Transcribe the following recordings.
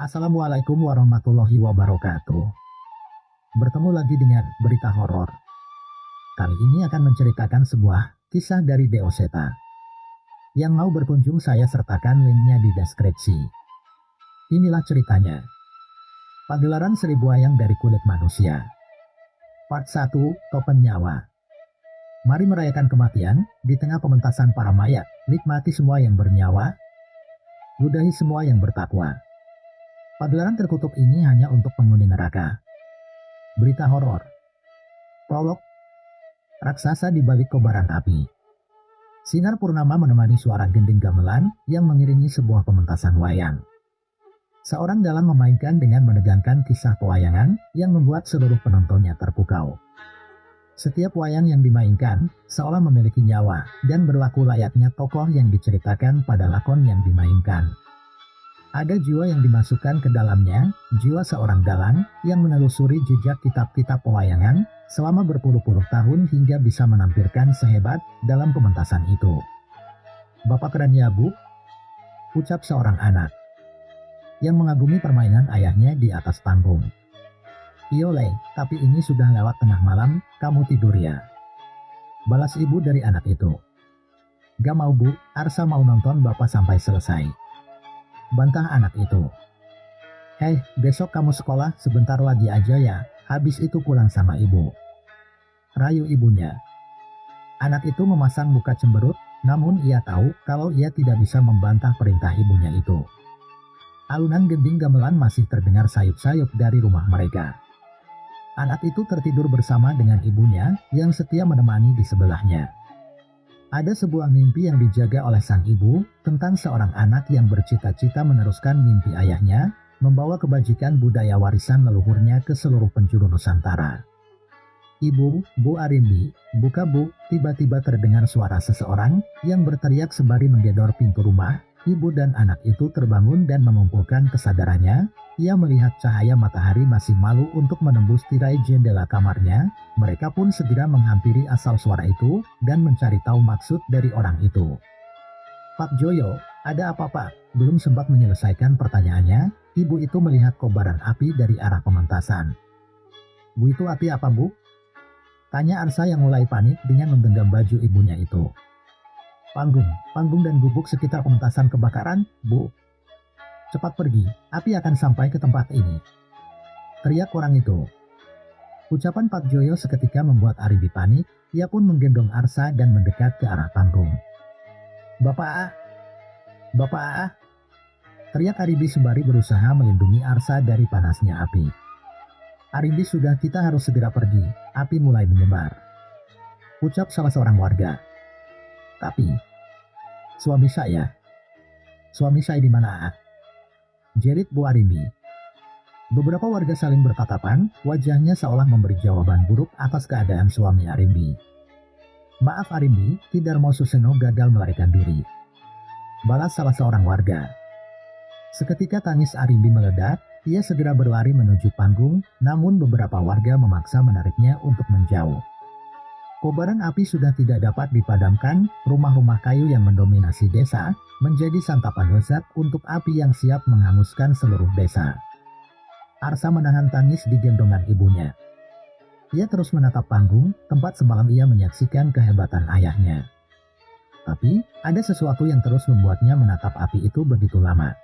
Assalamualaikum warahmatullahi wabarakatuh. Bertemu lagi dengan berita horor. Kali ini akan menceritakan sebuah kisah dari Deoseta. Yang mau berkunjung saya sertakan linknya di deskripsi. Inilah ceritanya. Pagelaran Seribu Wayang dari Kulit Manusia. Part 1, Topen Nyawa. Mari merayakan kematian di tengah pementasan para mayat. Nikmati semua yang bernyawa, ludahi semua yang bertakwa. Pagelaran terkutuk ini hanya untuk penghuni neraka. Berita horor. Prolog. Raksasa di balik kobaran api. Sinar purnama menemani suara gending gamelan yang mengiringi sebuah pementasan wayang. Seorang dalang memainkan dengan menegangkan kisah pewayangan yang membuat seluruh penontonnya terpukau. Setiap wayang yang dimainkan seolah memiliki nyawa dan berlaku layaknya tokoh yang diceritakan pada lakon yang dimainkan. Ada jiwa yang dimasukkan ke dalamnya, jiwa seorang dalang yang menelusuri jejak kitab-kitab pewayangan selama berpuluh-puluh tahun hingga bisa menampilkan sehebat dalam pementasan itu. "Bapak keren ya, Bu," ucap seorang anak yang mengagumi permainan ayahnya di atas panggung. "Iyole, tapi ini sudah lewat tengah malam, kamu tidur ya?" balas ibu dari anak itu. "Gak mau, Bu, Arsa mau nonton Bapak sampai selesai," bantah anak itu. "Hei, besok kamu sekolah sebentar lagi aja ya, habis itu pulang sama ibu," rayu ibunya. Anak itu memasang muka cemberut, namun ia tahu kalau ia tidak bisa membantah perintah ibunya itu. Alunan gending gamelan masih terdengar sayup-sayup dari rumah mereka. Anak itu tertidur bersama dengan ibunya yang setia menemani di sebelahnya. Ada sebuah mimpi yang dijaga oleh sang ibu tentang seorang anak yang bercita-cita meneruskan mimpi ayahnya, membawa kebajikan budaya warisan leluhurnya ke seluruh penjuru Nusantara. "Ibu, Bu Arimbi, buka Bu," tiba-tiba terdengar suara seseorang yang berteriak sembari menggedor pintu rumah. Ibu dan anak itu terbangun dan mengumpulkan kesadarannya. Ia melihat cahaya matahari masih malu untuk menembus tirai jendela kamarnya. Mereka pun segera menghampiri asal suara itu dan mencari tahu maksud dari orang itu. "Pak Joyo, ada apa Pak?" Belum sempat menyelesaikan pertanyaannya, ibu itu melihat kobaran api dari arah pementasan. "Bu, itu api apa, Bu?" tanya Arsa yang mulai panik dengan menggenggam baju ibunya itu. Panggung dan gubuk sekitar pementasan kebakaran, Bu. Cepat pergi, api akan sampai ke tempat ini," teriak orang itu. Ucapan Pak Joyo seketika membuat Aribi panik. Ia pun menggendong Arsa dan mendekat ke arah panggung. Bapak A," teriak Aribi sembari berusaha melindungi Arsa dari panasnya api. "Aribi, sudah, kita harus segera pergi, api mulai menyebar," ucap salah seorang warga. "Tapi, suami saya di mana?" jerit Bu Arimbi. Beberapa warga saling bertatapan, wajahnya seolah memberi jawaban buruk atas keadaan suami Arimbi. "Maaf Arimbi, Ki Darmo Suseno gagal melarikan diri," balas salah seorang warga. Seketika tangis Arimbi meledak, ia segera berlari menuju panggung, namun beberapa warga memaksa menariknya untuk menjauh. Kobaran api sudah tidak dapat dipadamkan, rumah-rumah kayu yang mendominasi desa menjadi santapan lezat untuk api yang siap menghanguskan seluruh desa. Arsa menahan tangis di gendongan ibunya. Ia terus menatap panggung, tempat semalam ia menyaksikan kehebatan ayahnya. Tapi, ada sesuatu yang terus membuatnya menatap api itu begitu lama.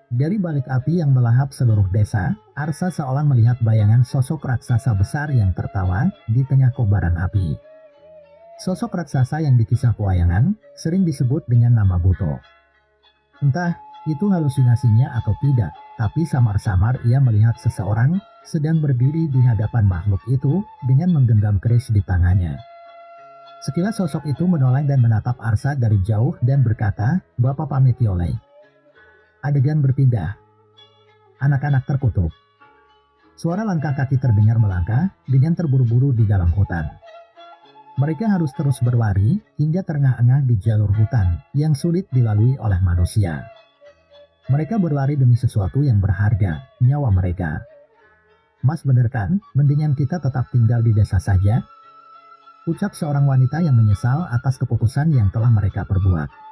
Dari balik api yang melahap seluruh desa, Arsa seolah melihat bayangan sosok raksasa besar yang tertawa di tengah kobaran api. Sosok raksasa yang di kisah pewayangan sering disebut dengan nama Buto. Entah itu halusinasinya atau tidak, tapi samar-samar ia melihat seseorang sedang berdiri di hadapan makhluk itu dengan menggenggam keris di tangannya. Sekilas sosok itu menoleh dan menatap Arsa dari jauh dan berkata, "Bapak pamit Yole." Adegan berpindah. Anak-anak terkutuk. Suara langkah kaki terdengar melangkah dengan terburu-buru di dalam hutan. Mereka harus terus berlari hingga terengah-engah di jalur hutan yang sulit dilalui oleh manusia. Mereka berlari demi sesuatu yang berharga, nyawa mereka. "Mas, bener kan? Mendingan kita tetap tinggal di desa saja," ucap seorang wanita yang menyesal atas keputusan yang telah mereka perbuat.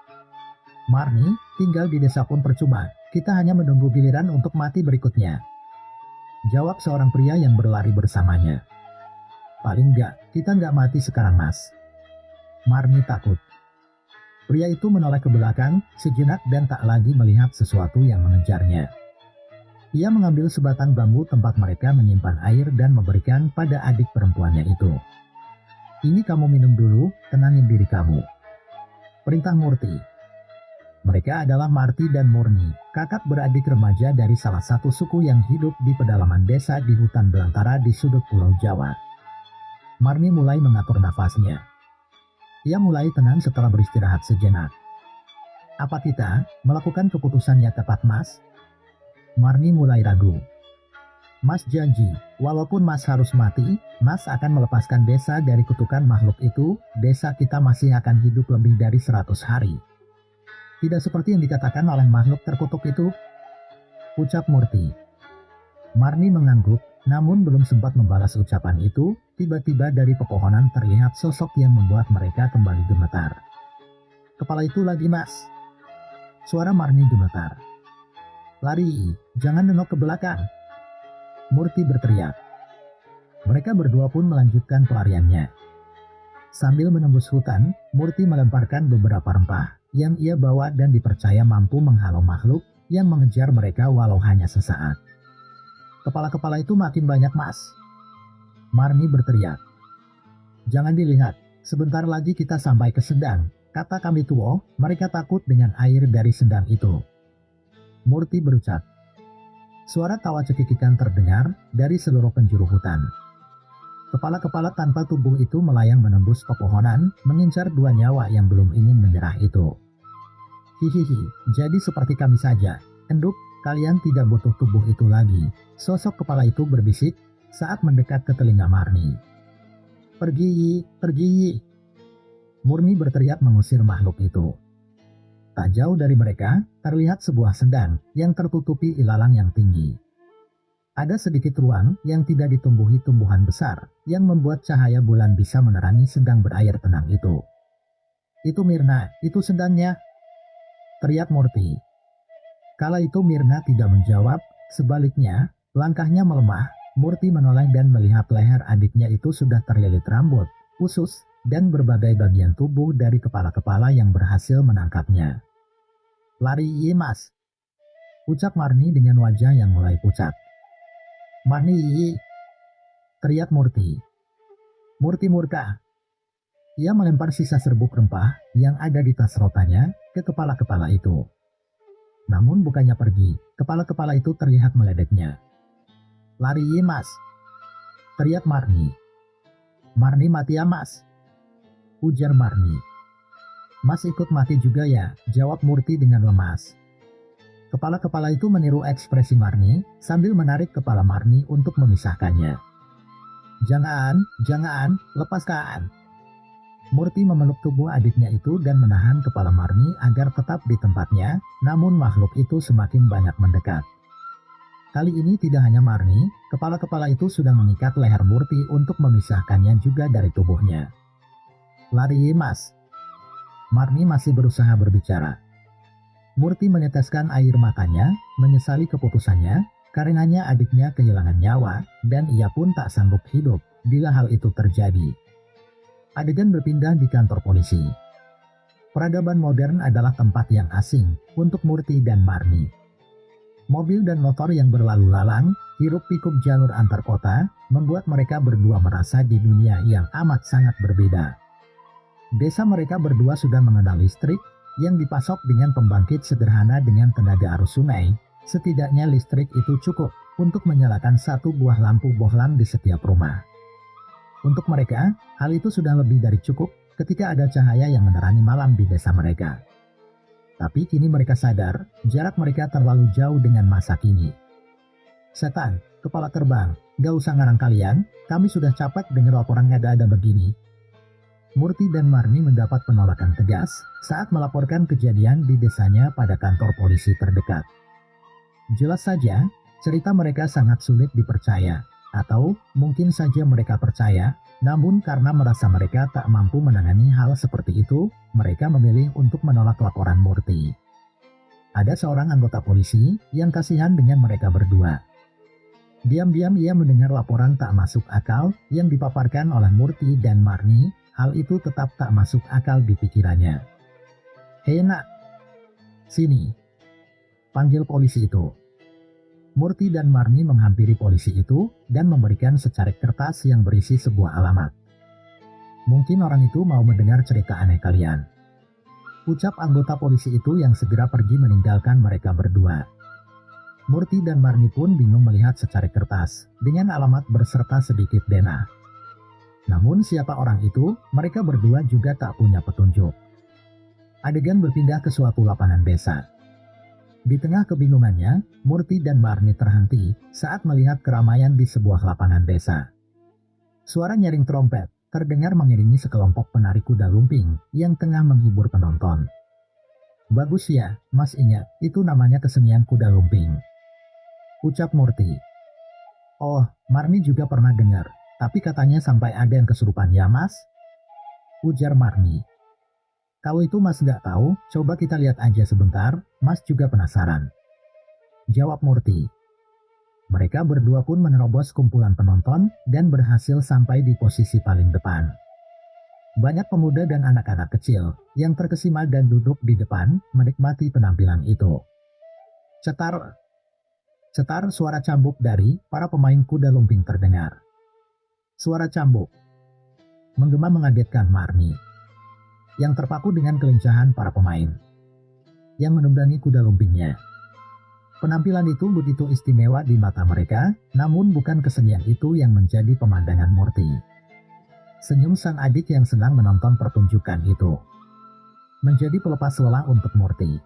"Marni, tinggal di desa pun percuma, Kita hanya menunggu giliran untuk mati berikutnya, jawab seorang pria yang berlari bersamanya. Paling enggak, kita enggak mati sekarang, Mas. Marni takut. Pria itu menoleh ke belakang sejenak dan tak lagi melihat sesuatu yang mengejarnya. Ia mengambil sebatang bambu tempat mereka menyimpan air dan memberikan pada adik perempuannya itu. Ini kamu minum dulu, tenangin diri kamu, perintah Murti. Mereka adalah Marti dan Murni, kakak beradik remaja dari salah satu suku yang hidup di pedalaman desa di hutan belantara di sudut Pulau Jawa. Marni mulai mengatur nafasnya. Ia mulai tenang setelah beristirahat sejenak. Apa kita melakukan keputusan yang tepat, Mas? Marni mulai ragu. Mas janji, walaupun Mas harus mati, Mas akan melepaskan desa dari kutukan makhluk itu. Desa kita masih akan hidup lebih dari 100 hari. Tidak seperti yang dikatakan oleh makhluk terkutuk itu, ucap Murti. Marni mengangguk, namun belum sempat membalas ucapan itu, tiba-tiba dari pepohonan terlihat sosok yang membuat mereka kembali gemetar. Kepala itu lagi, Mas. Suara Marni gemetar. Lari, jangan nengok ke belakang, Murti berteriak. Mereka berdua pun melanjutkan pelariannya. Sambil menembus hutan, Murti melemparkan beberapa rempah yang ia bawa dan dipercaya mampu menghalau makhluk yang mengejar mereka walau hanya sesaat. Kepala-kepala itu makin banyak, Mas. Marni berteriak. Jangan dilihat, sebentar lagi kita sampai ke Sendang, kata kami tua. Mereka takut dengan air dari Sendang itu, Murti berucap. Suara tawa cekikikan terdengar dari seluruh penjuru hutan. Kepala-kepala tanpa tubuh itu melayang menembus pepohonan, mengincar dua nyawa yang belum ingin menyerah itu. Hihihi, jadi seperti kami saja, enduk, kalian tidak butuh tubuh itu lagi, sosok kepala itu berbisik saat mendekat ke telinga Marni. Pergi, pergi. Murni berteriak mengusir makhluk itu. Tak jauh dari mereka, terlihat sebuah sendang yang tertutupi ilalang yang tinggi. Ada sedikit ruang yang tidak ditumbuhi tumbuhan besar, yang membuat cahaya bulan bisa menerangi sendang berair tenang itu. Itu Mirna, itu sendangnya, teriak Murti. Kala itu Mirna tidak menjawab, sebaliknya, langkahnya melemah. Murti menoleh dan melihat leher adiknya itu sudah terlilit rambut, usus, dan berbagai bagian tubuh dari kepala-kepala yang berhasil menangkapnya. Lari, Mas, ucap Marni dengan wajah yang mulai pucat. Marni, teriak Murti. Murti murka. Ia melempar sisa serbuk rempah yang ada di tas rotanya ke kepala-kepala itu. Namun bukannya pergi, kepala-kepala itu terlihat meledeknya. Lari, Mas, teriak Marni. Marni mati ya, Mas, ujar Marni. Mas ikut mati juga ya, jawab Murti dengan lemas. Kepala-kepala itu meniru ekspresi Marni sambil menarik kepala Marni untuk memisahkannya. Jangan, jangan, lepaskan. Murti memeluk tubuh adiknya itu dan menahan kepala Marni agar tetap di tempatnya, namun makhluk itu semakin banyak mendekat. Kali ini tidak hanya Marni, kepala-kepala itu sudah mengikat leher Murti untuk memisahkannya juga dari tubuhnya. Lari, Mas. Marni masih berusaha berbicara. Murti meneteskan air matanya, menyesali keputusannya, karenanya adiknya kehilangan nyawa, dan ia pun tak sanggup hidup bila hal itu terjadi. Adegan berpindah di kantor polisi. Peradaban modern adalah tempat yang asing untuk Murti dan Marni. Mobil dan motor yang berlalu lalang, hiruk-pikuk jalur antar kota, membuat mereka berdua merasa di dunia yang amat sangat berbeda. Desa mereka berdua sudah mengenal listrik yang dipasok dengan pembangkit sederhana dengan tenaga arus sungai. Setidaknya listrik itu cukup untuk menyalakan satu buah lampu bohlam di setiap rumah. Untuk mereka, hal itu sudah lebih dari cukup ketika ada cahaya yang menerangi malam di desa mereka. Tapi kini mereka sadar, jarak mereka terlalu jauh dengan masa kini. Setan, kepala terbang, gak usah ngarang kalian, kami sudah capek dengar laporan ngada-ada begini. Murti dan Marni mendapat penolakan tegas saat melaporkan kejadian di desanya pada kantor polisi terdekat. Jelas saja, cerita mereka sangat sulit dipercaya, atau mungkin saja mereka percaya, namun karena merasa mereka tak mampu menangani hal seperti itu, mereka memilih untuk menolak laporan Murti. Ada seorang anggota polisi yang kasihan dengan mereka berdua. Diam-diam ia mendengar laporan tak masuk akal yang dipaparkan oleh Murti dan Marni. Hal itu tetap tak masuk akal di pikirannya. "Hei nak, sini," panggil polisi itu. Murti dan Marni menghampiri polisi itu dan memberikan secarik kertas yang berisi sebuah alamat. "Mungkin orang itu mau mendengar cerita aneh kalian," ucap anggota polisi itu yang segera pergi meninggalkan mereka berdua. Murti dan Marni pun bingung melihat secarik kertas dengan alamat berserta sedikit denah. Namun siapa orang itu, mereka berdua juga tak punya petunjuk. Adegan berpindah ke suatu lapangan desa. Di tengah kebingungannya, Murti dan Marni terhenti saat melihat keramaian di sebuah lapangan desa. Suara nyaring trompet terdengar mengiringi sekelompok penari kuda lumping yang tengah menghibur penonton. "Bagus ya, Mas ingat, itu namanya kesenian kuda lumping," ucap Murti. "Oh, Marni juga pernah dengar, tapi katanya sampai ada yang kesurupan ya Mas?" ujar Marni. "Kalau itu Mas nggak tahu, coba kita lihat aja sebentar, Mas juga penasaran," jawab Murti. Mereka berdua pun menerobos kumpulan penonton dan berhasil sampai di posisi paling depan. Banyak pemuda dan anak-anak kecil yang terkesima dan duduk di depan menikmati penampilan itu. Cetar, cetar suara cambuk dari para pemain kuda lumping terdengar. Suara cambuk menggema mengagetkan Marni, yang terpaku dengan kelincahan para pemain yang menunggangi kuda lumpingnya. Penampilan itu begitu istimewa di mata mereka, namun bukan kesenian itu yang menjadi pemandangan Murti. Senyum sang adik yang senang menonton pertunjukan itu menjadi pelepas lelah untuk Murti.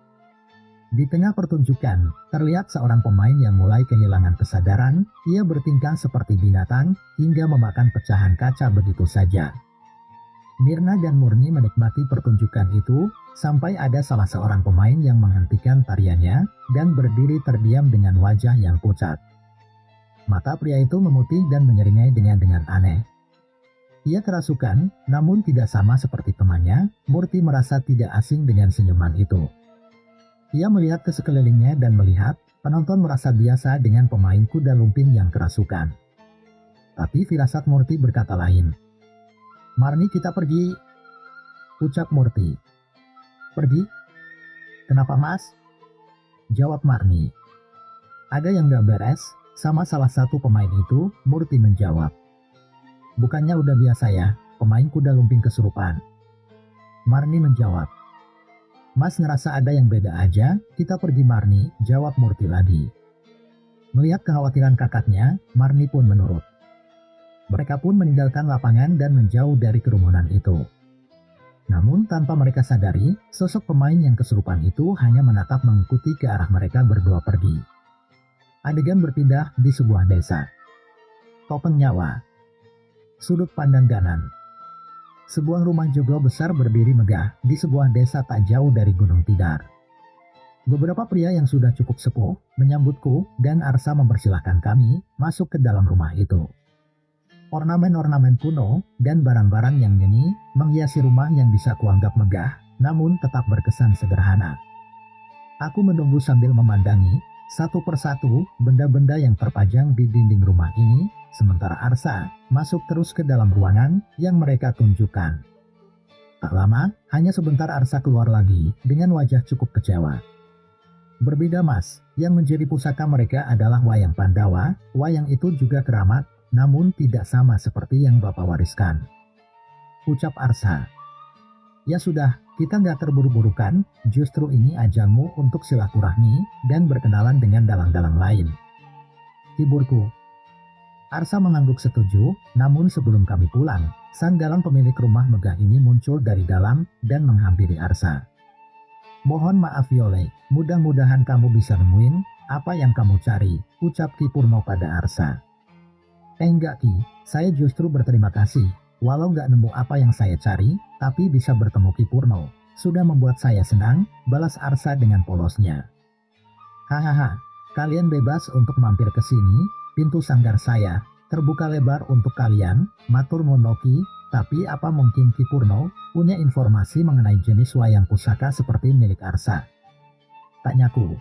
Di tengah pertunjukan, terlihat seorang pemain yang mulai kehilangan kesadaran. Ia bertingkah seperti binatang hingga memakan pecahan kaca begitu saja. Mirna dan Murni menikmati pertunjukan itu, sampai ada salah seorang pemain yang menghentikan tariannya dan berdiri terdiam dengan wajah yang pucat. Mata pria itu memutih dan menyeringai dengan aneh. Ia kerasukan, namun tidak sama seperti temannya. Murti merasa tidak asing dengan senyuman itu. Ia melihat ke sekelilingnya dan melihat penonton merasa biasa dengan pemain kuda lumping yang kerasukan. Tapi firasat Murti berkata lain. "Marni, kita pergi," ucap Murti. "Pergi? Kenapa Mas?" jawab Marni. "Ada yang gak beres sama salah satu pemain itu," Murti menjawab. "Bukannya udah biasa ya, pemain kuda lumping kesurupan?" Marni menjawab. "Mas ngerasa ada yang beda aja, kita pergi Marni," jawab Murti lagi. Melihat kekhawatiran kakaknya, Marni pun menurut. Mereka pun meninggalkan lapangan dan menjauh dari kerumunan itu. Namun tanpa mereka sadari, sosok pemain yang kesurupan itu hanya menatap mengikuti ke arah mereka berdua pergi. Adegan berpindah di sebuah desa. Topeng Nyawa. Sudut pandang kanan. Sebuah rumah joglo besar berdiri megah di sebuah desa tak jauh dari Gunung Tidar. Beberapa pria yang sudah cukup sepuh menyambutku dan Arsa mempersilahkan kami masuk ke dalam rumah itu. Ornamen-ornamen kuno dan barang-barang yang nyeni menghiasi rumah yang bisa kuanggap megah, namun tetap berkesan sederhana. Aku menunggu sambil memandangi satu persatu benda-benda yang terpajang di dinding rumah ini, sementara Arsa masuk terus ke dalam ruangan yang mereka tunjukkan. Tak lama, hanya sebentar Arsa keluar lagi dengan wajah cukup kecewa. "Berbeda Mas, yang menjadi pusaka mereka adalah wayang Pandawa. Wayang itu juga keramat, namun tidak sama seperti yang Bapak wariskan," ucap Arsa. "Ya sudah, kita nggak terburu-buru kan, justru ini ajangmu untuk silaturahmi dan berkenalan dengan dalang-dalang lain," hiburku. Arsa mengangguk setuju, namun sebelum kami pulang, sang dalang pemilik rumah megah ini muncul dari dalam dan menghampiri Arsa. "Mohon maaf Yole, mudah-mudahan kamu bisa nemuin apa yang kamu cari," ucap Ki Purno pada Arsa. "Enggak Ki, saya justru berterima kasih. Walau nggak nemu apa yang saya cari, tapi bisa bertemu Ki Purno sudah membuat saya senang," balas Arsa dengan polosnya. "Hahaha, kalian bebas untuk mampir ke sini, pintu sanggar saya terbuka lebar untuk kalian," matur nuwun Ki. "Tapi apa mungkin Ki Purno punya informasi mengenai jenis wayang pusaka seperti milik Arsa?" Tanyaku.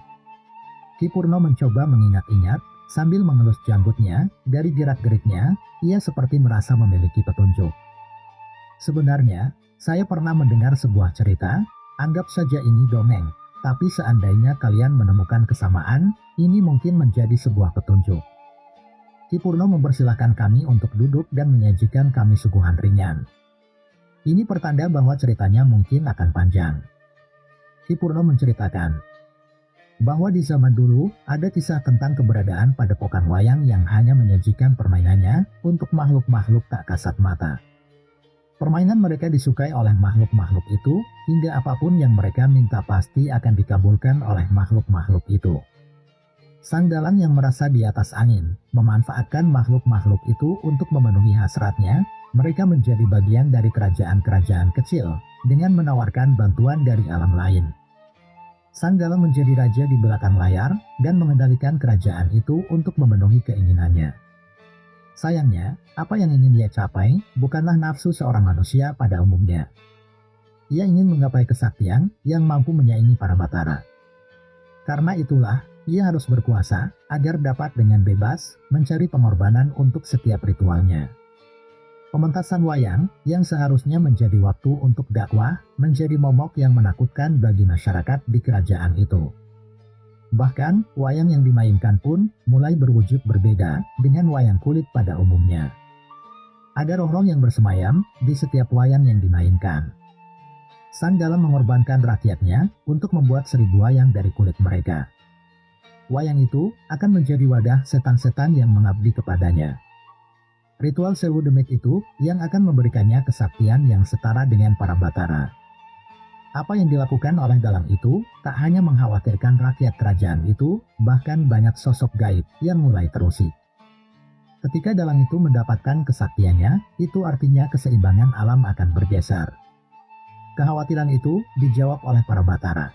Ki Purno mencoba mengingat-ingat sambil mengelus janggutnya. Dari gerak-geriknya, ia seperti merasa memiliki petunjuk. Sebenarnya, saya pernah mendengar sebuah cerita, anggap saja ini dongeng, tapi seandainya kalian menemukan kesamaan, ini mungkin menjadi sebuah petunjuk. Ki Purno mempersilahkan kami untuk duduk dan menyajikan kami suguhan ringan. Ini pertanda bahwa ceritanya mungkin akan panjang. Ki Purno menceritakan bahwa di zaman dulu ada kisah tentang keberadaan padepokan wayang yang hanya menyajikan permainannya untuk makhluk-makhluk tak kasat mata. Permainan mereka disukai oleh makhluk-makhluk itu, hingga apapun yang mereka minta pasti akan dikabulkan oleh makhluk-makhluk itu. Sang dalang yang merasa di atas angin, memanfaatkan makhluk-makhluk itu untuk memenuhi hasratnya. Mereka menjadi bagian dari kerajaan-kerajaan kecil, dengan menawarkan bantuan dari alam lain. Sang dalang menjadi raja di belakang layar, dan mengendalikan kerajaan itu untuk memenuhi keinginannya. Sayangnya, apa yang ingin dia capai, bukanlah nafsu seorang manusia pada umumnya. Ia ingin menggapai kesaktian, yang mampu menyaingi para batara. Karena itulah, ia harus berkuasa, agar dapat dengan bebas, mencari pengorbanan untuk setiap ritualnya. Pementasan wayang, yang seharusnya menjadi waktu untuk dakwah, menjadi momok yang menakutkan bagi masyarakat di kerajaan itu. Bahkan, wayang yang dimainkan pun mulai berwujud berbeda dengan wayang kulit pada umumnya. Ada roh-roh yang bersemayam di setiap wayang yang dimainkan. Sang dalang mengorbankan rakyatnya untuk membuat 1000 wayang dari kulit mereka. Wayang itu akan menjadi wadah setan-setan yang mengabdi kepadanya. Ritual Sewu Demit itu yang akan memberikannya kesaktian yang setara dengan para batara. Apa yang dilakukan oleh dalang itu tak hanya mengkhawatirkan rakyat kerajaan itu, bahkan banyak sosok gaib yang mulai terusik. Ketika dalang itu mendapatkan kesaktiannya, itu artinya keseimbangan alam akan bergeser. Kekhawatiran itu dijawab oleh para batara.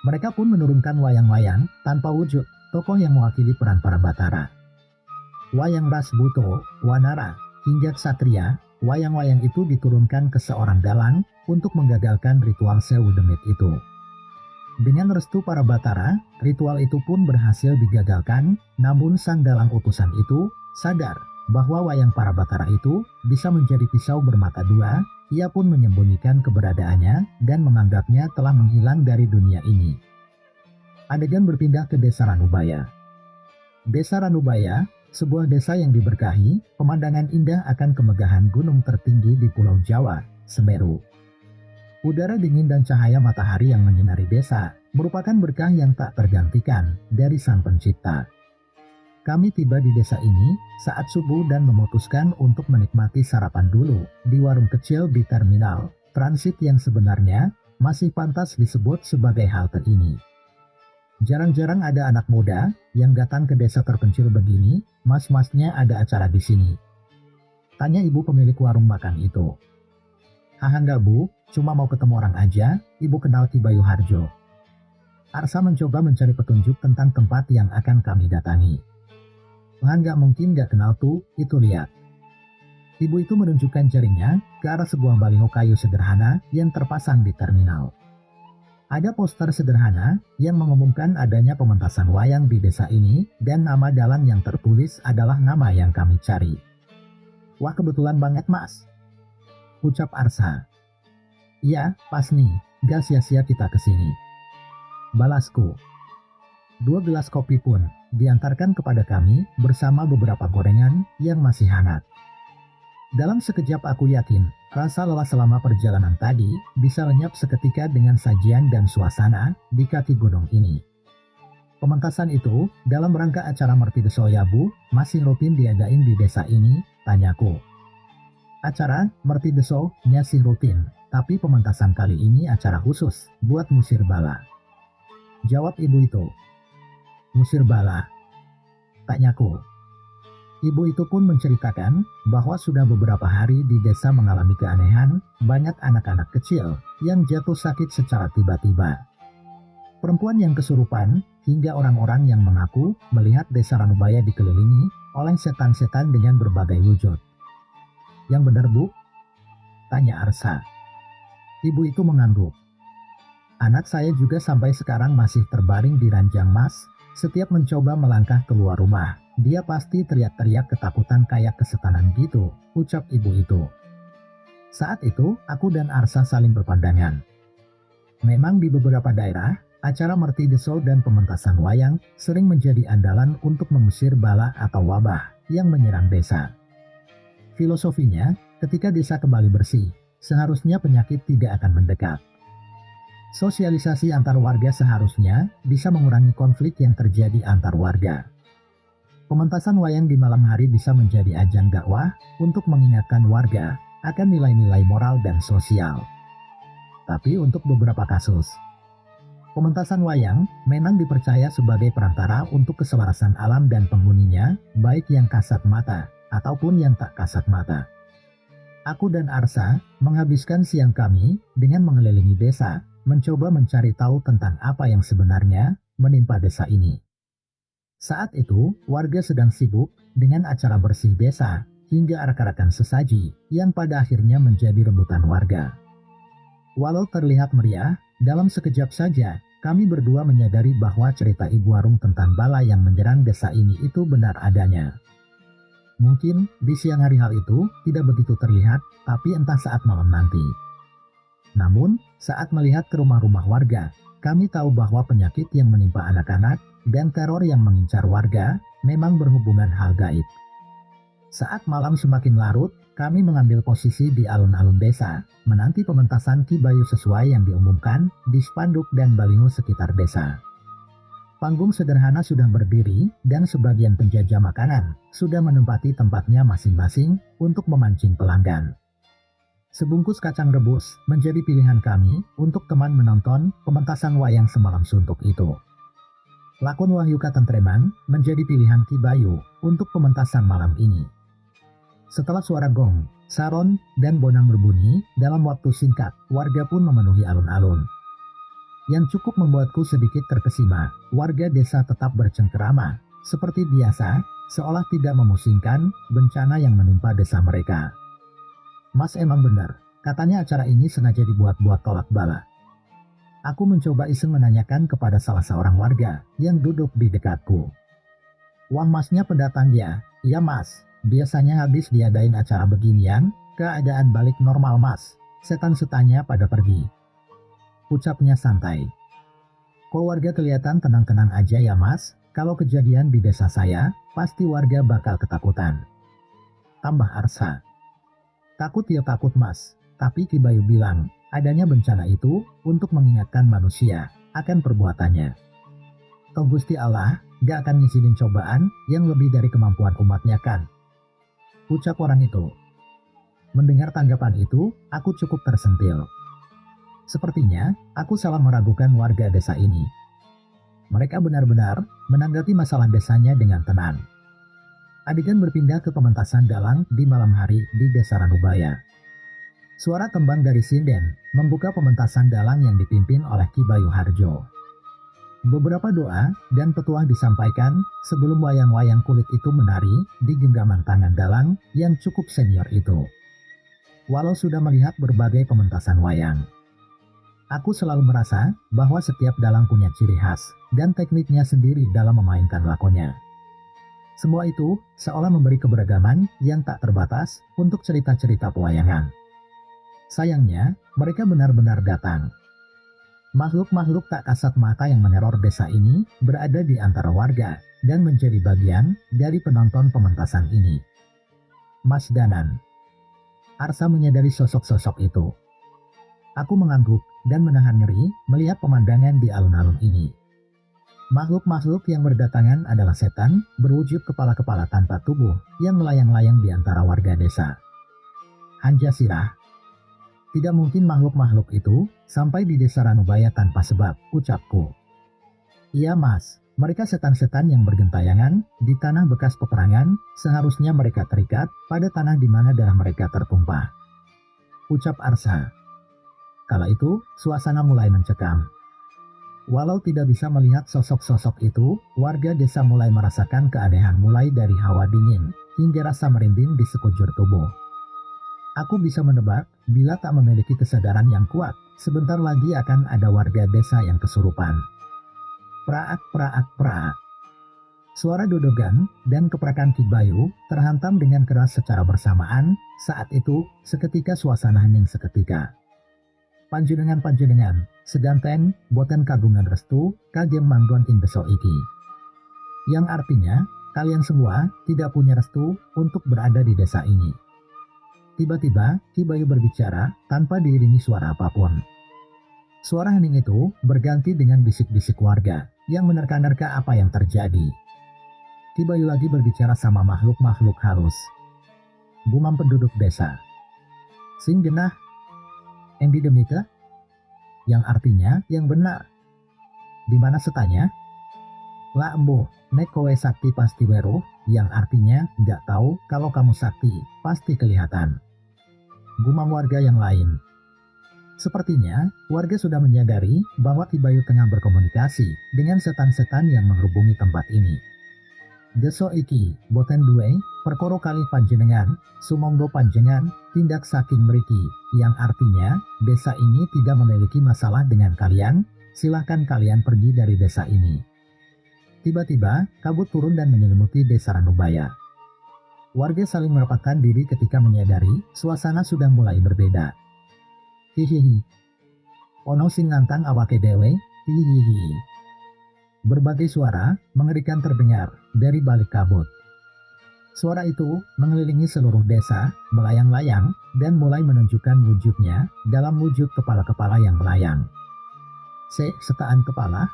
Mereka pun menurunkan wayang-wayang tanpa wujud tokoh yang mewakili peran para batara. Wayang ras buto, wanara, hingga ksatria, wayang-wayang itu diturunkan ke seorang dalang untuk menggagalkan ritual Sewu Demit itu. Dengan restu para batara, ritual itu pun berhasil digagalkan, namun sang dalang utusan itu sadar bahwa wayang para batara itu bisa menjadi pisau bermata dua. Ia pun menyembunyikan keberadaannya dan menganggapnya telah menghilang dari dunia ini. Adegan berpindah ke desa Ranubaya. Desa Ranubaya, sebuah desa yang diberkahi, pemandangan indah akan kemegahan gunung tertinggi di Pulau Jawa, Semeru. Udara dingin dan cahaya matahari yang menyinari desa, merupakan berkah yang tak tergantikan dari Sang Pencipta. Kami tiba di desa ini saat subuh dan memutuskan untuk menikmati sarapan dulu di warung kecil di terminal transit yang sebenarnya masih pantas disebut sebagai halte ini. Jarang-jarang ada anak muda yang datang ke desa terpencil begini. Mas-masnya ada acara di sini, tanya ibu pemilik warung makan itu. Ah enggak bu, cuma mau ketemu orang aja. Ibu kenal Ki Bayu Harjo. Arsa mencoba mencari petunjuk tentang tempat yang akan kami datangi. Ah enggak mungkin gak kenal tuh, itu lihat. Ibu itu menunjukkan jarinya ke arah sebuah baliho kayu sederhana yang terpasang di terminal. Ada poster sederhana yang mengumumkan adanya pementasan wayang di desa ini, dan nama dalang yang tertulis adalah nama yang kami cari. Wah kebetulan banget mas, ucap Arsa. Iya, pas nih, gak sia-sia kita kesini, balasku. 2 gelas kopi pun diantarkan kepada kami bersama beberapa gorengan yang masih hangat. Dalam sekejap aku yakin, rasa lelah selama perjalanan tadi bisa lenyap seketika dengan sajian dan suasana di kaki gunung ini. Pementasan itu dalam rangka acara Mertideso Yabu masih rutin diadain di desa ini, tanyaku. Acara Mertideso masih rutin, tapi pementasan kali ini acara khusus buat musir bala, jawab ibu itu. Musir bala, tanyaku. Ibu itu pun menceritakan bahwa sudah beberapa hari di desa mengalami keanehan, banyak anak-anak kecil yang jatuh sakit secara tiba-tiba. Perempuan yang kesurupan, hingga orang-orang yang mengaku melihat desa Ranubaya dikelilingi oleh setan-setan dengan berbagai wujud. Yang benar bu? Tanya Arsa. Ibu itu mengangguk. Anak saya juga sampai sekarang masih terbaring di ranjang, Mas. Setiap mencoba melangkah keluar rumah, dia pasti teriak-teriak ketakutan kayak kesetanan gitu, ucap ibu itu. Saat itu, aku dan Arsa saling berpandangan. Memang di beberapa daerah, acara merti deso dan pementasan wayang sering menjadi andalan untuk mengusir bala atau wabah yang menyerang desa. Filosofinya, ketika desa kembali bersih, seharusnya penyakit tidak akan mendekat. Sosialisasi antar warga seharusnya bisa mengurangi konflik yang terjadi antar warga. Pementasan wayang di malam hari bisa menjadi ajang dakwah untuk mengingatkan warga akan nilai-nilai moral dan sosial. Tapi untuk beberapa kasus, pementasan wayang memang dipercaya sebagai perantara untuk keselarasan alam dan penghuninya, baik yang kasat mata ataupun yang tak kasat mata. Aku dan Arsa menghabiskan siang kami dengan mengelilingi desa, mencoba mencari tahu tentang apa yang sebenarnya menimpa desa ini. Saat itu, warga sedang sibuk dengan acara bersih desa, hingga arak-arakan sesaji yang pada akhirnya menjadi rebutan warga. Walau terlihat meriah, dalam sekejap saja, kami berdua menyadari bahwa cerita Ibu Warung tentang bala yang menyerang desa ini itu benar adanya. Mungkin di siang hari hal itu tidak begitu terlihat, tapi entah saat malam nanti. Namun, saat melihat ke rumah-rumah warga, kami tahu bahwa penyakit yang menimpa anak-anak dan teror yang mengincar warga memang berhubungan hal gaib. Saat malam semakin larut, kami mengambil posisi di alun-alun desa, menanti pementasan Ki Bayu sesuai yang diumumkan di spanduk dan baliho sekitar desa. Panggung sederhana sudah berdiri dan sebagian penjajah makanan sudah menempati tempatnya masing-masing untuk memancing pelanggan. Sebungkus kacang rebus menjadi pilihan kami untuk teman menonton pementasan wayang semalam suntuk itu. Lakon Wahyu Katentreman menjadi pilihan Ki Bayu untuk pementasan malam ini. Setelah suara gong, saron, dan bonang berbunyi, dalam waktu singkat, warga pun memenuhi alun-alun. Yang cukup membuatku sedikit terkesima, warga desa tetap bercengkerama, seperti biasa, seolah tidak memusingkan bencana yang menimpa desa mereka. Mas emang benar, katanya acara ini sengaja dibuat-buat tolak bala. Aku mencoba iseng menanyakan kepada salah seorang warga yang duduk di dekatku. Wah, masnya pendatang ya? Iya mas, biasanya habis diadain acara beginian, keadaan balik normal mas, setan-setannya pada pergi. Ucapnya santai. Kok warga kelihatan tenang-tenang aja ya mas? Kalau kejadian di desa saya, pasti warga bakal ketakutan. Tambah Arsa. Takut ya takut mas, tapi Ki Bayu bilang, adanya bencana itu untuk mengingatkan manusia akan perbuatannya. Toh Gusti Allah gak akan ngizinin cobaan yang lebih dari kemampuan umatnya kan? Ucap orang itu. Mendengar tanggapan itu, aku cukup tersentil. Sepertinya, aku salah meragukan warga desa ini. Mereka benar-benar menanggapi masalah desanya dengan tenang. Adegan berpindah ke pementasan dalang di malam hari di desa Ranubaya. Suara tembang dari sinden membuka pementasan dalang yang dipimpin oleh Ki Bayu Harjo. Beberapa doa dan petuah disampaikan sebelum wayang-wayang kulit itu menari di genggaman tangan dalang yang cukup senior itu. Walau sudah melihat berbagai pementasan wayang, aku selalu merasa bahwa setiap dalang punya ciri khas dan tekniknya sendiri dalam memainkan lakonnya. Semua itu seolah memberi keberagaman yang tak terbatas untuk cerita-cerita pewayangan. Sayangnya, mereka benar-benar datang. Makhluk-makhluk tak kasat mata yang meneror desa ini berada di antara warga dan menjadi bagian dari penonton pementasan ini. Mas Danan. Arsa menyadari sosok-sosok itu. Aku mengangguk dan menahan nyeri melihat pemandangan di alun-alun ini. Makhluk-makhluk yang berdatangan adalah setan berwujud kepala-kepala tanpa tubuh yang melayang-layang di antara warga desa. Hanja Sirah. Tidak mungkin makhluk-makhluk itu sampai di desa Ranubaya tanpa sebab, ucapku. Iya mas, mereka setan-setan yang bergentayangan di tanah bekas peperangan, seharusnya mereka terikat pada tanah di mana darah mereka tertumpah. Ucap Arsa. Kala itu, suasana mulai mencekam. Walau tidak bisa melihat sosok-sosok itu, warga desa mulai merasakan keanehan mulai dari hawa dingin hingga rasa merinding di sekujur tubuh. Aku bisa menebak bila tak memiliki kesadaran yang kuat sebentar lagi akan ada warga desa yang kesurupan. Praak, praak, praak. Suara dodogan dan keprakan Ki Bayu terhantam dengan keras secara bersamaan. Saat itu, seketika suasana hening seketika. Panjenengan, sedanten, boten kagungan restu, kagem manggon ing desa iki. Yang artinya, kalian semua tidak punya restu untuk berada di desa ini. Tiba-tiba, Ki Bayu berbicara tanpa diiringi suara apapun. Suara hening itu berganti dengan bisik-bisik warga yang menerka-nerka apa yang terjadi. Ki Bayu lagi berbicara sama makhluk-makhluk halus. Gumam penduduk desa. Sing genah, endi demika? Yang artinya, yang benar. Di mana setanya? La embuh, nek kowe sakti pasti weruh, yang artinya, nggak tahu kalau kamu sakti, pasti kelihatan. Gumam warga yang lain. Sepertinya, warga sudah menyadari bahwa Ki Bayu tengah berkomunikasi dengan setan-setan yang menghubungi tempat ini. Deso iki, boten duwe, perkoro kalih panjenengan, sumangga panjenengan, tindak saking mriki, yang artinya, desa ini tidak memiliki masalah dengan kalian, silahkan kalian pergi dari desa ini. Tiba-tiba, kabut turun dan menyelimuti desa Ranubaya. Warga saling merapatkan diri ketika menyadari, suasana sudah mulai berbeda. Hihihi. Ono sing ngantang awake dewe, hihihi. Berbagai suara mengerikan terdengar dari balik kabut. Suara itu mengelilingi seluruh desa, melayang-layang, dan mulai menunjukkan wujudnya dalam wujud kepala-kepala yang melayang. Setaan kepala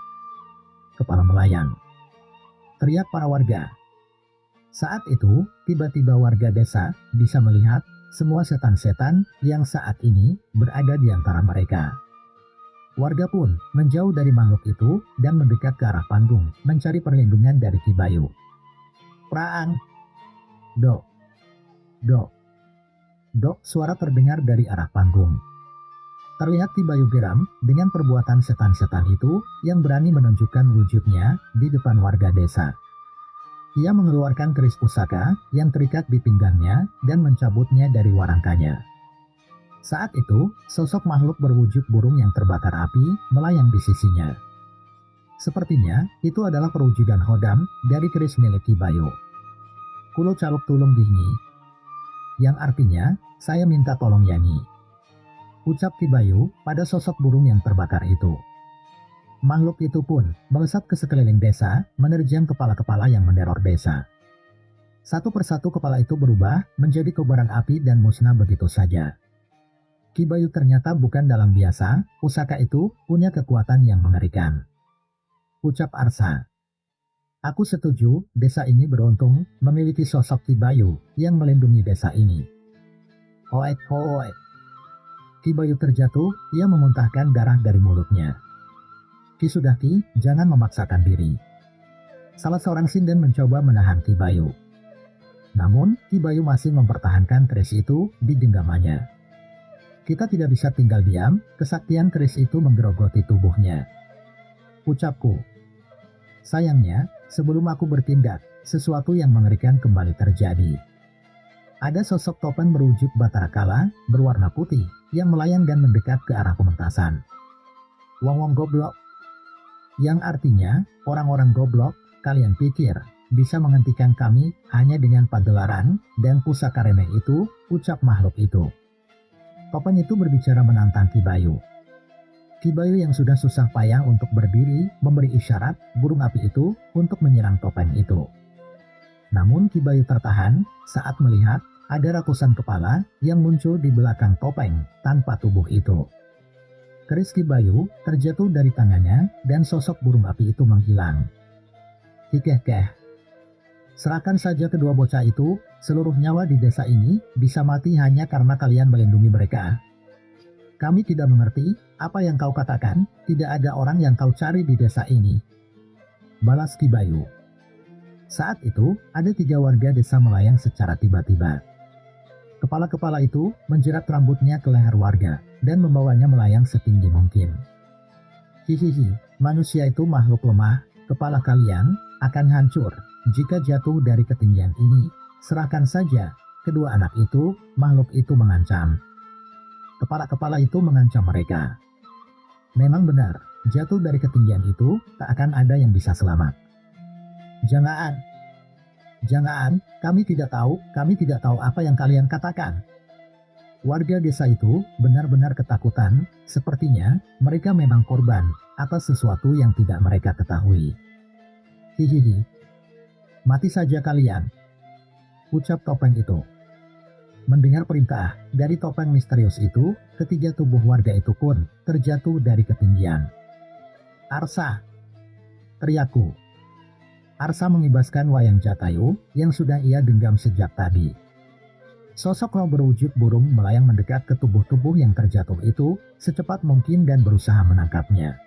melayang. Teriak para warga. Saat itu, tiba-tiba warga desa bisa melihat semua setan-setan yang saat ini berada di antara mereka. Warga pun menjauh dari makhluk itu dan mendekat ke arah panggung, mencari perlindungan dari Ki Bayu. Praang. Dok. Dok. Dok, suara terdengar dari arah panggung. Terlihat Ki Bayu geram dengan perbuatan setan-setan itu yang berani menunjukkan wujudnya di depan warga desa. Ia mengeluarkan keris pusaka yang terikat di pinggangnya dan mencabutnya dari warangkanya. Saat itu, sosok makhluk berwujud burung yang terbakar api melayang di sisinya. Sepertinya, itu adalah perwujudan hodam dari keris milik Ki Bayu. Kulo caluk tulung dihni. Yang artinya, saya minta tolong yani. Ucap Ki Bayu pada sosok burung yang terbakar itu. Makhluk itu pun melesat ke sekeliling desa, menerjang kepala-kepala yang meneror desa. Satu persatu kepala itu berubah menjadi kobaran api dan musnah begitu saja. Ki Bayu ternyata bukan dalang biasa, pusaka itu punya kekuatan yang mengerikan. Ucap Arsa. Aku setuju, desa ini beruntung memiliki sosok Ki Bayu yang melindungi desa ini. Hoek hoek. Ki Bayu terjatuh, ia memuntahkan darah dari mulutnya. Ki Sudaki, jangan memaksakan diri. Salah seorang sinden mencoba menahan Ki Bayu. Namun, Ki Bayu masih mempertahankan keris itu di genggamannya. Kita tidak bisa tinggal diam, kesaktian keris itu menggerogoti tubuhnya. Ucapku. Sayangnya, sebelum aku bertindak, sesuatu yang mengerikan kembali terjadi. Ada sosok topan berwujud Batara Kala, berwarna putih, yang melayang dan mendekat ke arah pementasan. Wong-wong goblok. Yang artinya, orang-orang goblok, kalian pikir, bisa menghentikan kami hanya dengan pagelaran dan pusaka remeh itu, ucap makhluk itu. Topan itu berbicara menantang Ki Bayu. Ki Bayu yang sudah susah payah untuk berdiri memberi isyarat burung api itu untuk menyerang topeng itu. Namun Ki Bayu tertahan saat melihat ada ratusan kepala yang muncul di belakang topeng tanpa tubuh itu. Keris Ki Bayu terjatuh dari tangannya dan sosok burung api itu menghilang. Hikeh-keh. Serahkan saja kedua bocah itu, seluruh nyawa di desa ini bisa mati hanya karena kalian melindungi mereka. Kami tidak mengerti apa yang kau katakan, tidak ada orang yang kau cari di desa ini. Balas Ki Bayu. Saat itu, ada 3 warga desa melayang secara tiba-tiba. Kepala-kepala itu menjerat rambutnya ke leher warga dan membawanya melayang setinggi mungkin. Hihihi, manusia itu makhluk lemah, kepala kalian akan hancur jika jatuh dari ketinggian ini. Serahkan saja kedua anak itu, makhluk itu mengancam. Kepala-kepala itu mengancam mereka. Memang benar, jatuh dari ketinggian itu tak akan ada yang bisa selamat. Jangan, jangan, kami tidak tahu apa yang kalian katakan. Warga desa itu benar-benar ketakutan, sepertinya mereka memang korban atas sesuatu yang tidak mereka ketahui. Hihihi, mati saja kalian, ucap topeng itu. Mendengar perintah dari topeng misterius itu, ketiga tubuh warga itu pun terjatuh dari ketinggian. Arsa, teriakku. Arsa mengibaskan wayang Jatayu yang sudah ia genggam sejak tadi. Sosok roh berwujud burung melayang mendekat ke tubuh-tubuh yang terjatuh itu secepat mungkin dan berusaha menangkapnya.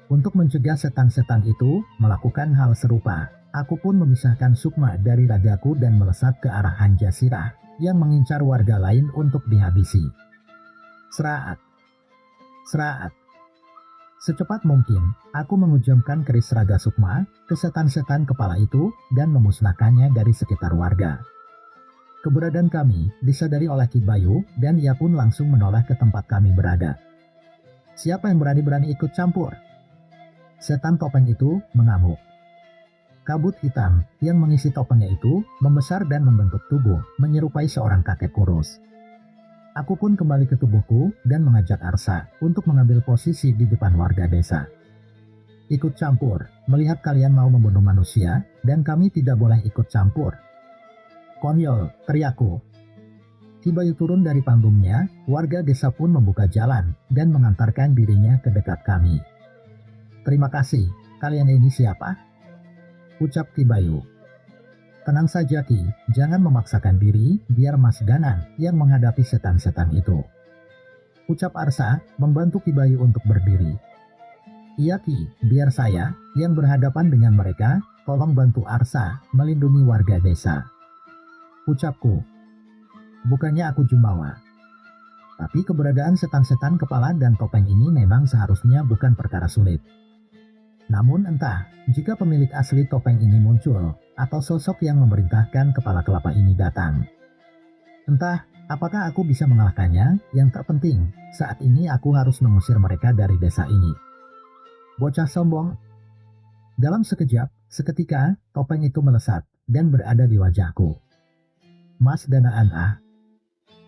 Untuk mencegah setan-setan itu melakukan hal serupa, aku pun memisahkan sukma dari ragaku dan melesat ke arah Hanjasirah yang mengincar warga lain untuk dihabisi. Seraat, seraat. Secepat mungkin, aku mengujamkan keris raga sukma ke setan-setan kepala itu dan memusnahkannya dari sekitar warga. Keberadaan kami disadari oleh Ki Bayu dan ia pun langsung menoleh ke tempat kami berada. Siapa yang berani-berani ikut campur? Setan topeng itu mengamuk. Kabut hitam yang mengisi topengnya itu membesar dan membentuk tubuh menyerupai seorang kakek kurus. Aku pun kembali ke tubuhku dan mengajak Arsa untuk mengambil posisi di depan warga desa. Ikut campur, melihat kalian mau membunuh manusia dan kami tidak boleh ikut campur. Konyol, teriakku. Ki Bayu turun dari panggungnya, warga desa pun membuka jalan dan mengantarkan dirinya ke dekat kami. Terima kasih, kalian ini siapa? Ucap Ki Bayu. Tenang saja Ki, jangan memaksakan diri biar Mas Danan yang menghadapi setan-setan itu. Ucap Arsa membantu Ki Bayu untuk berdiri. Iya Ki, biar saya yang berhadapan dengan mereka, tolong bantu Arsa melindungi warga desa. Ucapku. Bukannya aku jumawa. Tapi keberadaan setan-setan kepala dan topeng ini memang seharusnya bukan perkara sulit. Namun entah, jika pemilik asli topeng ini muncul, atau sosok yang memerintahkan kepala kelapa ini datang. Entah, apakah aku bisa mengalahkannya, yang terpenting, saat ini aku harus mengusir mereka dari desa ini. Bocah sombong. Dalam sekejap, seketika, topeng itu melesat, dan berada di wajahku. Mas Danaan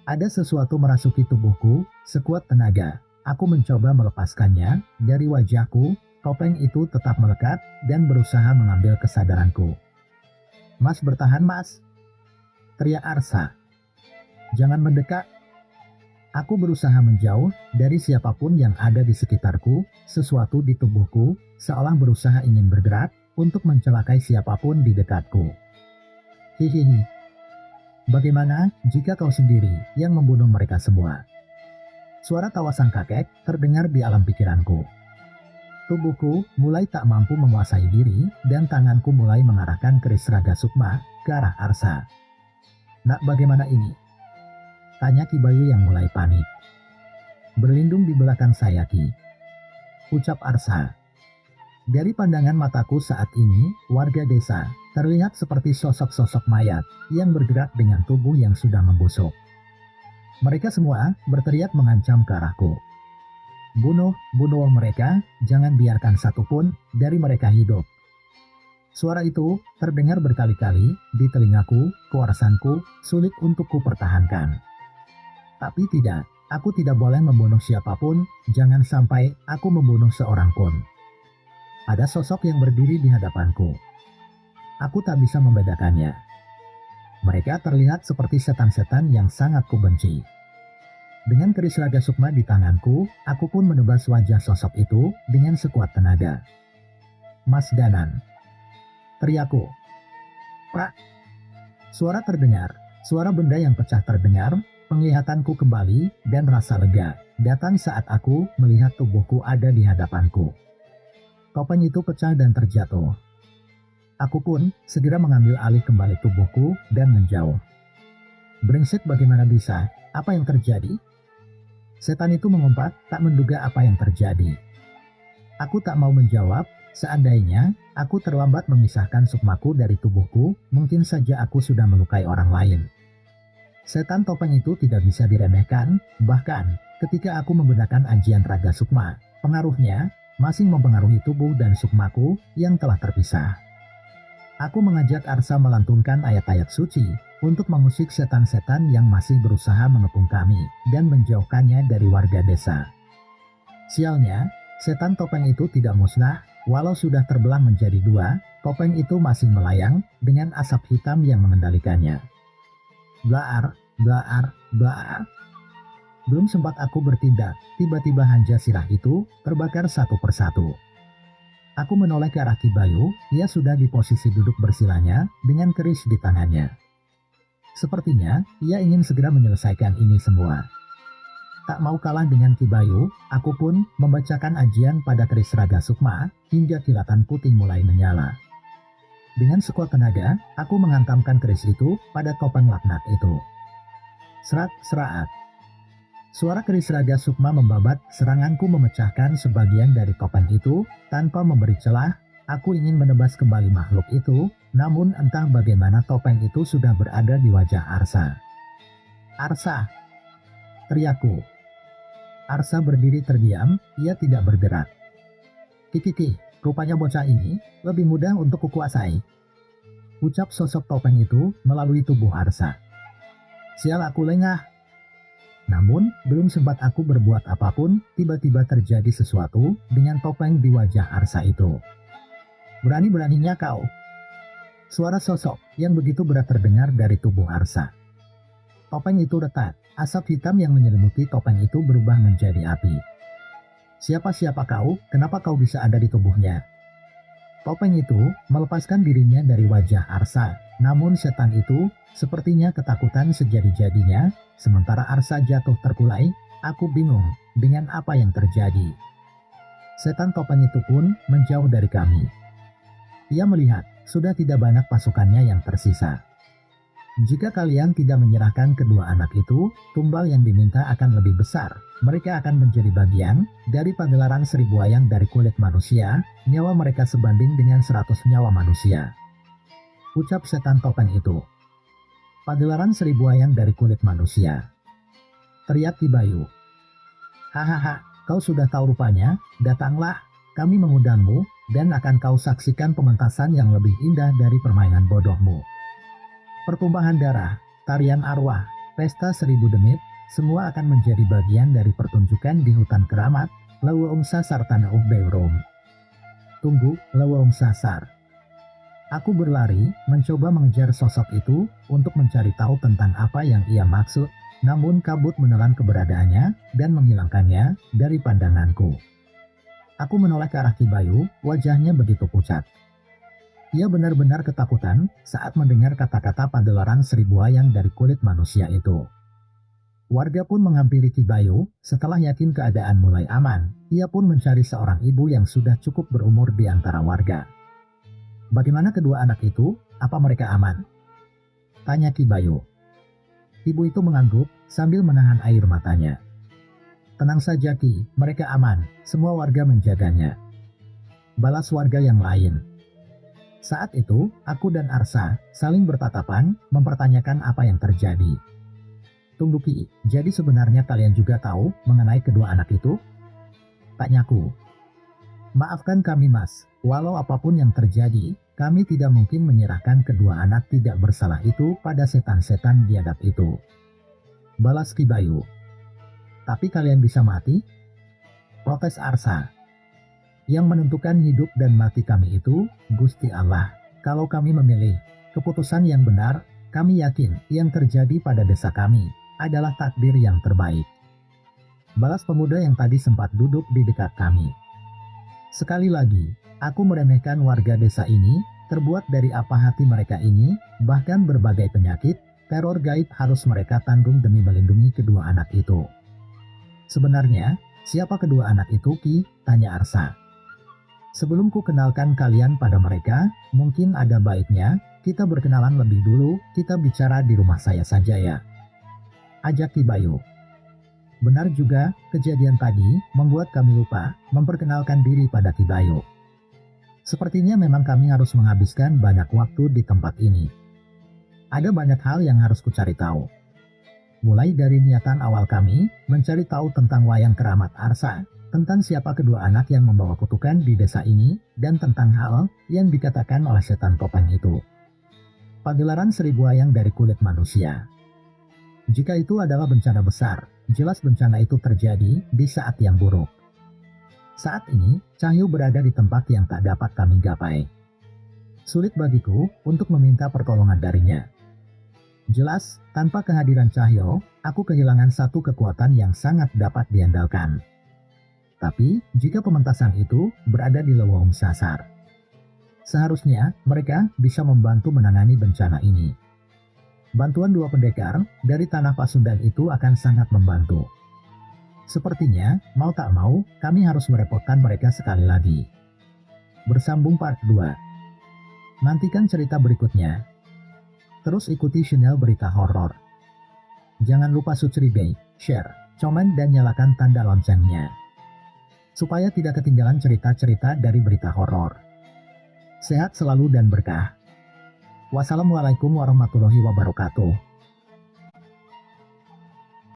Ada sesuatu merasuki tubuhku, sekuat tenaga. Aku mencoba melepaskannya, dari wajahku, topeng itu tetap melekat, dan berusaha mengambil kesadaranku. Mas bertahan mas, teriak Arsa. Jangan mendekat. Aku berusaha menjauh dari siapapun yang ada di sekitarku, sesuatu di tubuhku, seolah berusaha ingin bergerak, untuk mencelakai siapapun di dekatku. Hihihi. Bagaimana jika kau sendiri yang membunuh mereka semua? Suara tawa sang kakek terdengar di alam pikiranku. Tubuhku mulai tak mampu menguasai diri dan tanganku mulai mengarahkan keris raga sukma ke arah Arsa. Nak bagaimana ini? Tanya Ki Bayu yang mulai panik. Berlindung di belakang saya Ki. Ucap Arsa. Dari pandangan mataku saat ini, warga desa terlihat seperti sosok-sosok mayat yang bergerak dengan tubuh yang sudah membusuk. Mereka semua berteriak mengancam ke arahku. Bunuh mereka, jangan biarkan satupun dari mereka hidup. Suara itu terdengar berkali-kali di telingaku, kewarasanku sulit untuk kupertahankan. Tapi tidak, aku tidak boleh membunuh siapapun, jangan sampai aku membunuh seorang pun. Ada sosok yang berdiri di hadapanku. Aku tak bisa membedakannya. Mereka terlihat seperti setan-setan yang sangat kubenci. Dengan keris raga sukma di tanganku, aku pun menebas wajah sosok itu dengan sekuat tenaga. Mas Danan, teriakku. Prak! Suara terdengar, suara benda yang pecah terdengar, penglihatanku kembali dan rasa lega datang saat aku melihat tubuhku ada di hadapanku. Topeng itu pecah dan terjatuh. Aku pun segera mengambil alih kembali tubuhku dan menjauh. Brengsek bagaimana bisa? Apa yang terjadi? Setan itu mengumpat tak menduga apa yang terjadi. Aku tak mau menjawab, seandainya aku terlambat memisahkan sukmaku dari tubuhku, mungkin saja aku sudah melukai orang lain. Setan topeng itu tidak bisa diremehkan, bahkan ketika aku menggunakan ajian raga sukma, Pengaruhnya masih mempengaruhi tubuh dan sukmaku yang telah terpisah. Aku mengajak Arsa melantunkan ayat-ayat suci untuk mengusik setan-setan yang masih berusaha mengepung kami dan menjauhkannya dari warga desa. Sialnya, setan topeng itu tidak musnah, walau sudah terbelah menjadi dua, topeng itu masih melayang dengan asap hitam yang mengendalikannya. Blaar, blaar, blaar. Belum sempat aku bertindak, tiba-tiba hanja sirah itu terbakar satu persatu. Aku menoleh ke arah Ki Bayu, ia sudah di posisi duduk bersilanya dengan keris di tangannya. Sepertinya, ia ingin segera menyelesaikan ini semua. Tak mau kalah dengan Ki Bayu, aku pun membacakan ajian pada keris Raga Sukma hingga kilatan putih mulai menyala. Dengan sekuat tenaga, aku menghantamkan keris itu pada topeng laknat itu. Serat-serat. Suara keris Raga Sukma membabat, seranganku memecahkan sebagian dari topeng itu, tanpa memberi celah, aku ingin menebas kembali makhluk itu, namun entah bagaimana topeng itu sudah berada di wajah Arsa. Arsa! Teriakku. Arsa berdiri terdiam, ia tidak bergerak. Kikiki, rupanya bocah ini lebih mudah untuk kukuasai. Ucap sosok topeng itu melalui tubuh Arsa. Sial, aku lengah. Namun, belum sempat aku berbuat apapun, tiba-tiba terjadi sesuatu dengan topeng di wajah Arsa itu. Berani-beraninya kau. Suara sosok yang begitu berat terdengar dari tubuh Arsa. Topeng itu retak, asap hitam yang menyelimuti topeng itu berubah menjadi api. Siapa kau, kenapa kau bisa ada di tubuhnya? Topeng itu melepaskan dirinya dari wajah Arsa, namun setan itu sepertinya ketakutan sejadi-jadinya, sementara Arsa jatuh terkulai, aku bingung dengan apa yang terjadi. Setan topeng itu pun menjauh dari kami. Ia melihat, sudah tidak banyak pasukannya yang tersisa. Jika kalian tidak menyerahkan kedua anak itu, tumbal yang diminta akan lebih besar. Mereka akan menjadi bagian dari pagelaran 1000 wayang dari kulit manusia, nyawa mereka sebanding dengan 100 nyawa manusia. Ucap setan topeng itu. Pagelaran 1000 wayang dari kulit manusia. Teriak Ki Bayu. Hahaha, kau sudah tahu rupanya, datanglah, kami mengundangmu, dan akan kau saksikan pementasan yang lebih indah dari permainan bodohmu. Pertumpahan darah, tarian arwah, pesta 1000 demit, semua akan menjadi bagian dari pertunjukan di hutan keramat, Lawung Sasar Tanah Beurom. Tunggu, Lawung Sasar. Aku berlari, mencoba mengejar sosok itu, untuk mencari tahu tentang apa yang ia maksud, namun kabut menelan keberadaannya, dan menghilangkannya dari pandanganku. Aku menoleh ke arah Ki Bayu, wajahnya begitu pucat. Ia benar-benar ketakutan saat mendengar kata-kata pagelaran 1000 wayang dari kulit manusia itu. Warga pun menghampiri Ki Bayu, setelah yakin keadaan mulai aman, ia pun mencari seorang ibu yang sudah cukup berumur di antara warga. Bagaimana kedua anak itu, apa mereka aman? Tanya Ki Bayu. Ibu itu mengangguk sambil menahan air matanya. Tenang saja Ki, mereka aman, semua warga menjaganya. Balas warga yang lain. Saat itu, aku dan Arsa saling bertatapan, mempertanyakan apa yang terjadi. Tunggu Ki, jadi sebenarnya kalian juga tahu mengenai kedua anak itu? Tanyaku. Maafkan kami Mas, walau apapun yang terjadi, kami tidak mungkin menyerahkan kedua anak tidak bersalah itu pada setan-setan biadab itu. Balas Ki Bayu. Tapi kalian bisa mati? Protes Arsa. Yang menentukan hidup dan mati kami itu, Gusti Allah. Kalau kami memilih keputusan yang benar, kami yakin yang terjadi pada desa kami adalah takdir yang terbaik. Balas pemuda yang tadi sempat duduk di dekat kami. Sekali lagi, aku meremehkan warga desa ini, terbuat dari apa hati mereka ini, bahkan berbagai penyakit, teror gaib harus mereka tanggung demi melindungi kedua anak itu. Sebenarnya, siapa kedua anak itu Ki? Tanya Arsa. Sebelum ku kenalkan kalian pada mereka, mungkin ada baiknya kita berkenalan lebih dulu, kita bicara di rumah saya saja ya. Ajak Ki Bayu. Benar juga, kejadian tadi membuat kami lupa memperkenalkan diri pada Ki Bayu. Sepertinya memang kami harus menghabiskan banyak waktu di tempat ini. Ada banyak hal yang harus ku cari tahu. Mulai dari niatan awal kami mencari tahu tentang wayang keramat Arsa, tentang siapa kedua anak yang membawa kutukan di desa ini, dan tentang hal yang dikatakan oleh setan topeng itu. Pagelaran 1000 ayam dari kulit manusia. Jika itu adalah bencana besar, jelas bencana itu terjadi di saat yang buruk. Saat ini, Cahyo berada di tempat yang tak dapat kami gapai. Sulit bagiku untuk meminta pertolongan darinya. Jelas, tanpa kehadiran Cahyo, aku kehilangan satu kekuatan yang sangat dapat diandalkan. Tapi, jika pementasan itu berada di lowong sasar, seharusnya mereka bisa membantu menangani bencana ini. Bantuan 2 pendekar dari tanah Pasundan itu akan sangat membantu. Sepertinya, mau tak mau, kami harus merepotkan mereka sekali lagi. Bersambung part 2. Nantikan cerita berikutnya. Terus ikuti channel Berita Horor. Jangan lupa subscribe, share, komen, dan nyalakan tanda loncengnya, supaya tidak ketinggalan cerita-cerita dari Berita Horor. Sehat selalu dan berkah. Wassalamualaikum warahmatullahi wabarakatuh.